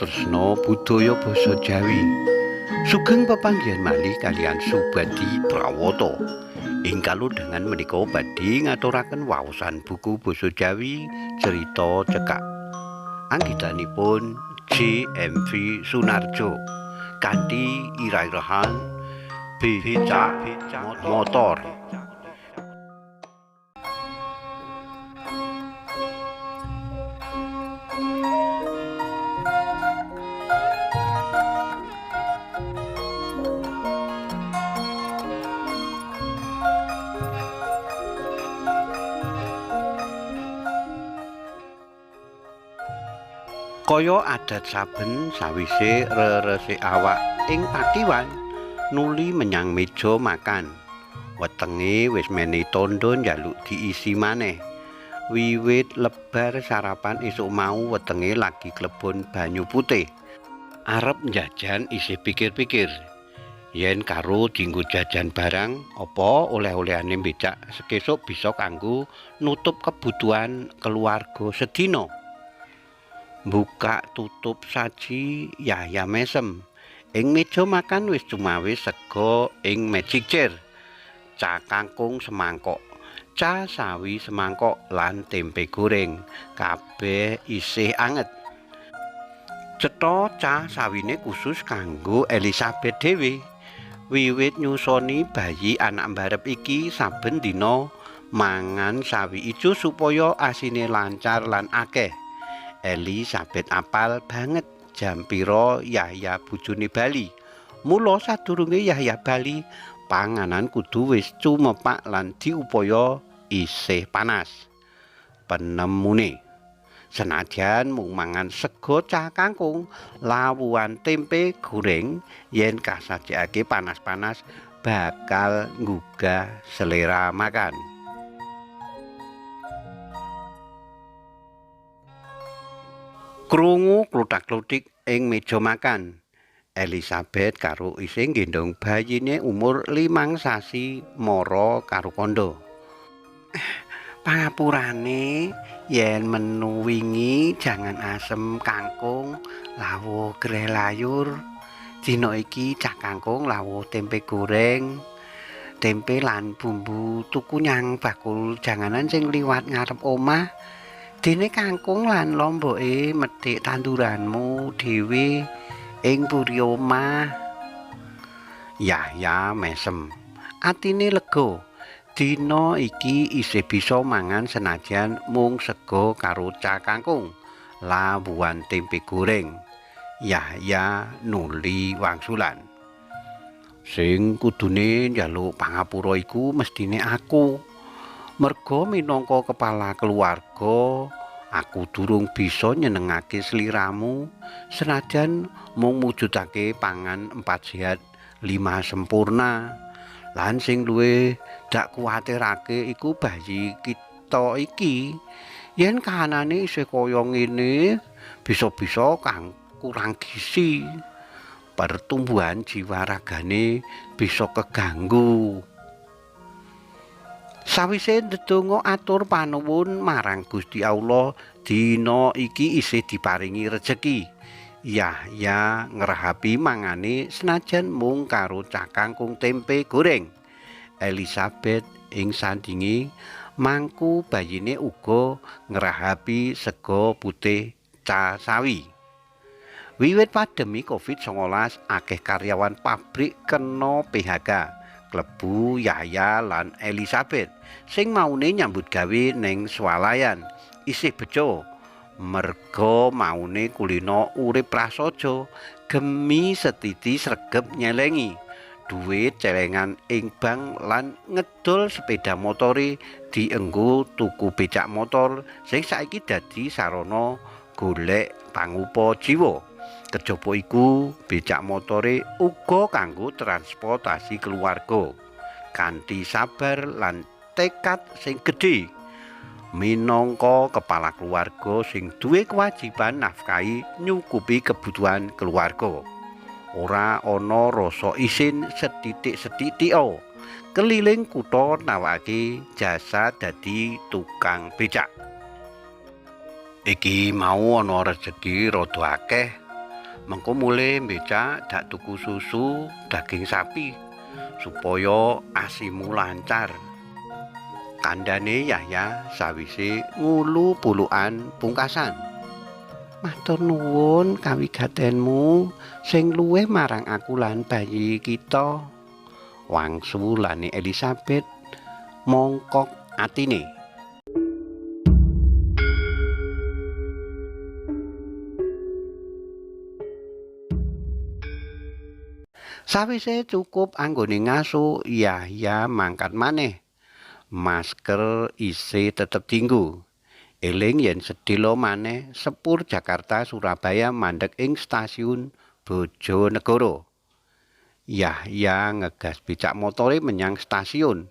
tresna budaya basa Jawi. Sugeng pepanggihan malih kalian Subadi Prawata. Ing kalodhangan menika badhe ngaturaken waosan buku basa Jawi Cerita Cekak. Anggitanipun JMV Sunarjo kanthi irah-irahan Becak Motor. Kaya adat saben sawise reresik awak ing pakiwan nuli menyang meja makan. Wetenge wis menehi tandha njaluk diisi maneh. Wiwit lebar sarapan esuk mau wetenge lagi klebon banyu putih. Arep njajan isih pikir-pikir. Yen karo dienggo jajan barang apa oleh-olehane becak sekesuk bisa kanggo nutup kebutuhan keluarga sedina. Buka tutup saji Yahya mesem. Ing meja makan wis cumawis sega ing magic chair. Ca kangkung semangkok, ca sawi semangkok lan tempe goreng. Kabeh isih anget. Cetha ca sawine khusus kanggo Elizabeth dhewe. Wiwit nyusoni bayi anak mbarep iki saben dina mangan sawi ijo supaya asine lancar lan akeh. Elizabeth apal banget jam pira Yahya bojone bali. Mula sadurunge Yahya bali, panganan kudu wis cumepak lan diupaya isih panas. Penemune senajan mung mangan sega cah kangkung, lawuhan tempe goreng yen kasajekake panas-panas bakal nggugah selera makan. Krungu kluthak-kluthik ing meja makan. Elizabeth karo isih nggendong bayine umur 5 sasi mara karo kandha. Pangapurane yen menu wingi jangan asem kangkung, lawuh greh layur. Dina iki cah kangkung lawuh tempe goreng, tempe lan bumbu tuku nyang bakul janganan sing liwat ngarep omah. Dene kangkung lan lomboke medhik tanduranmu dhewe ing mburi omah. Yahya mesem. Atine lega. Dina iki isih bisa mangan senajan mung sega karo ca kangkung, lawuhan tempe goreng. Yahya nuli wangsulan. Sing kudune njaluk pangapura iku mestine aku. Merga minangka kepala keluarga, aku durung bisa nyenengake sliramu senajan mung mujudake pangan 4 sehat 5 sempurna. Lan sing luwih dak kuwatirake iku bayi kita iki. Yen kahanane isih kaya ngene, bisa-bisa kang kurang gizi. Pertumbuhan jiwa ragane bisa keganggu. Sawise ndedonga atur panuwun marang Gusti Allah, dina iki isih diparingi rejeki. Yahya ngerahapi mangane senajan mung karo cah kangkung tempe goreng. Elizabeth ing sandinge mangku bayine uga ngerahapi sega putih ca sawi. Wiwit pandemi Covid-19 akeh karyawan pabrik kena PHK. Klebu Yahya lan Elizabeth sing maune nyambut gawe ning swalayan isih bejo merga maune kulino urip prasaja gemi setiti sregep nyelengi duit celengan ing bank lan ngedol sepeda motore dienggo tuku becak motor sing saiki dadi sarana golek pangupa jiwa. Kejaba iku becak motore uga kanggo transportasi keluarga. Kanthi sabar lan tekad sing gedhe. Minangka kepala keluarga sing duwe kewajiban nafkahi nyukupi kebutuhan keluarga. Ora ana rasa isin setitik-setitik keliling kutha nawake jasa dadi tukang becak. Iki mau ana rejeki rada akeh Mengko mulai becak dak tuku susu daging sapi supaya asimu lancar. Kandhane Yahya sawise ngulu pulukan pungkasan. Matur nuwun kawigatenmu sing luwih marang aku lan bayi kita. Wangsulane Elizabeth mongkok atine. Sawise cukup anggone ngaso, Yahya mangkat maneh. Masker isih tetep dienggo. Eling yen sedhela maneh sepur Jakarta Surabaya mandheg ing stasiun Bojonegoro. Yahya ngegas becak motore menyang stasiun.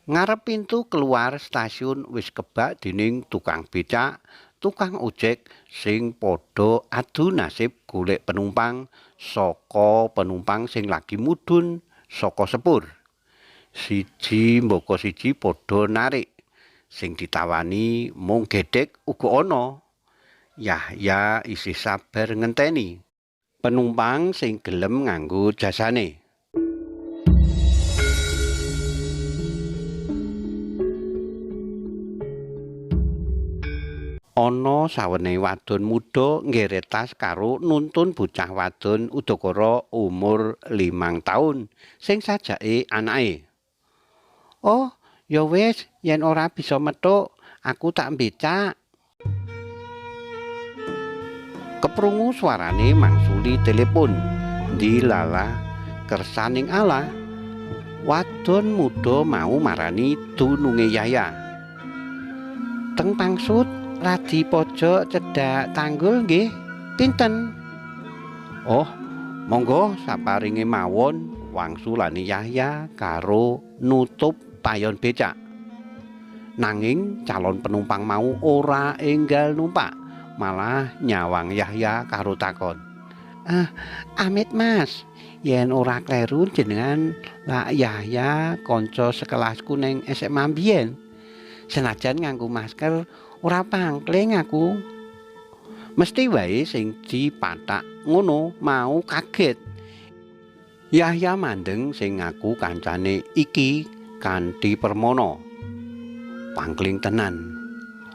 Ngarep pintu keluar stasiun wis kebak dening tukang becak, tukang ojek sing padha adu nasib golek penumpang saka penumpang sing lagi mudhun saka sepur. Siji mboko siji padha narik. Sing ditawani mung gedhek uga ana. Yahya isih sabar ngenteni penumpang sing gelem nganggo jasane. Ana sawene wadon muda nggeret tas karo nuntun bocah wadon udakara umur 5 taun sing sajake anake. "Oh, ya wis, yen ora bisa metuk, aku tak becak." Keprungu suarane mangsuli telepon. Dilala kersaning Allah. Wadon muda mau marani dununge Yahya. "Teng pangsut radi pojok cedhak tanggul nggih. Pinten?" "Oh, monggo saparinge mawon," wangsulane Yahya karo nutup payon becak. Nanging calon penumpang mau ora enggal numpak, malah nyawang Yahya karo takon. Amit Mas, yen ora kleru jenengan Lak Yahya kanca sekelasku ning SMA mbiyen. Senajan nganggo masker ora pangkling aku." Mesti wae sing dipathak ngono mau kaget. Yahya mandeng sing ngaku kancane iki kanthi permana. Pangkling tenan.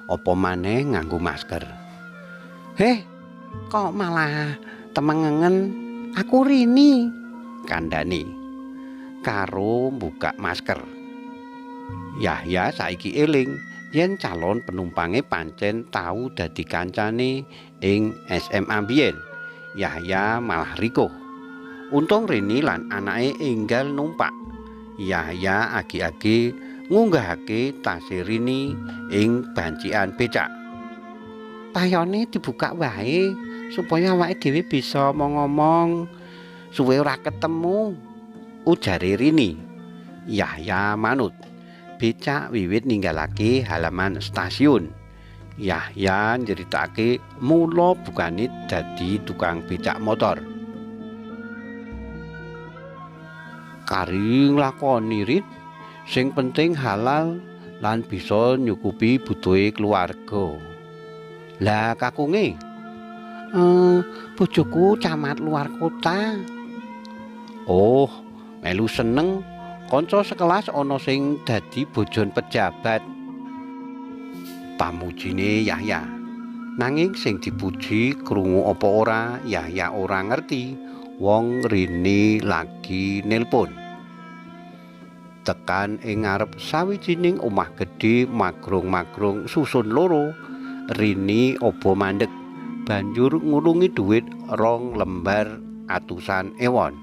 Apa maneh nganggo masker. "Heh, kok malah temengengen, aku rini," kandhane karo buka masker. Yahya saiki eling yen calon penumpange pancen tau dadi kancane ing SMA mbiyen. Yahya malah rikuh. Untung Rini lan anake enggal numpak. Yahya agi-agi ngunggahake tase Rini ing bancikan becak. "Payone dibuka wae supaya awake dhewe bisa ngomong. Suwe ora ketemu," ujare Rini. Yahya manut. Becak wiwit ninggalake halaman stasiun. Yahya njeritake mula bukane dadi tukang becak motor. "Kari nglakoni rit, sing penting halal lan bisa nyukupi butuhe keluarga." "Lah kakunge?" Bojoku camat luar kota." "Oh, melu seneng. Kanca sekelas ana sing dadi bojon pejabat." Pamujine Yahya. Nanging sing dipuji krungu apa ora, Yahya ora ngerti. Wong Rini lagi nelpon. Tekan ing ngarep sawijining omah gedhe magrung-magrung susun loro. Rini obo mandeg banjur ngulungi dhuwit 2 lembar atusan ewon.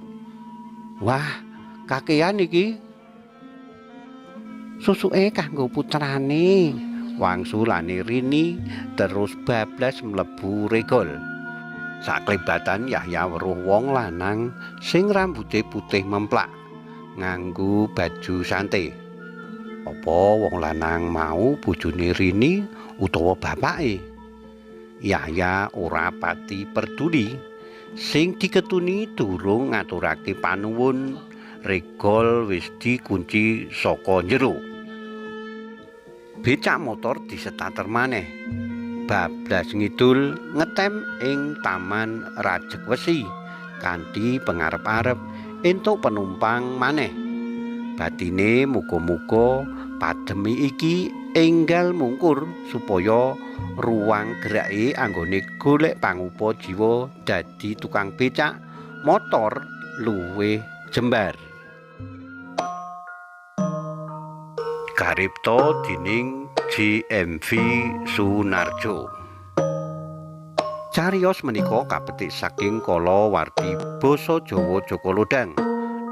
"Wah, kakean iki." "Susuke kanggo putrane," wangsulane Rini terus bablas mlebu regol. Saklebatan Yahya weruh wong lanang sing rambuté putih memplak, nganggo baju santai. Apa wong lanang mau bojone Rini utawa bapake? Yahya ora pati peduli. Sing diketuni durung ngaturake panuwun, regol wis dikunci saka njero. Becak motor disetater maneh. bablas ngidul ngetem ing Taman Rajekwesi kanthi pengarep-arep entuk penumpang maneh. Batine muga-muga pademi iki enggal mungkur supaya ruang gerake anggone golek pangupa jiwa dadi tukang becak motor luwih jembar. Karipta dening JMV Sunarjo. Cariyos menika kapetik saking kalawarti basa Jawa Joko Lodang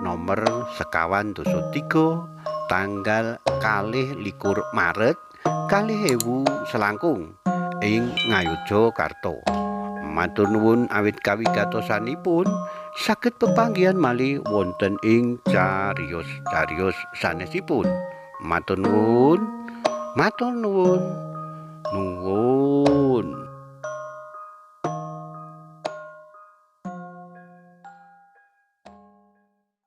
nomor 51/3 tanggal 22 Maret 2000 selangkung ing Ngayogyakarta. Matur nuwun awit kawigatosanipun saged pepanggihan malih wonten ing cariyos-cariyos sanesipun. Matur nuwun. Nuwun.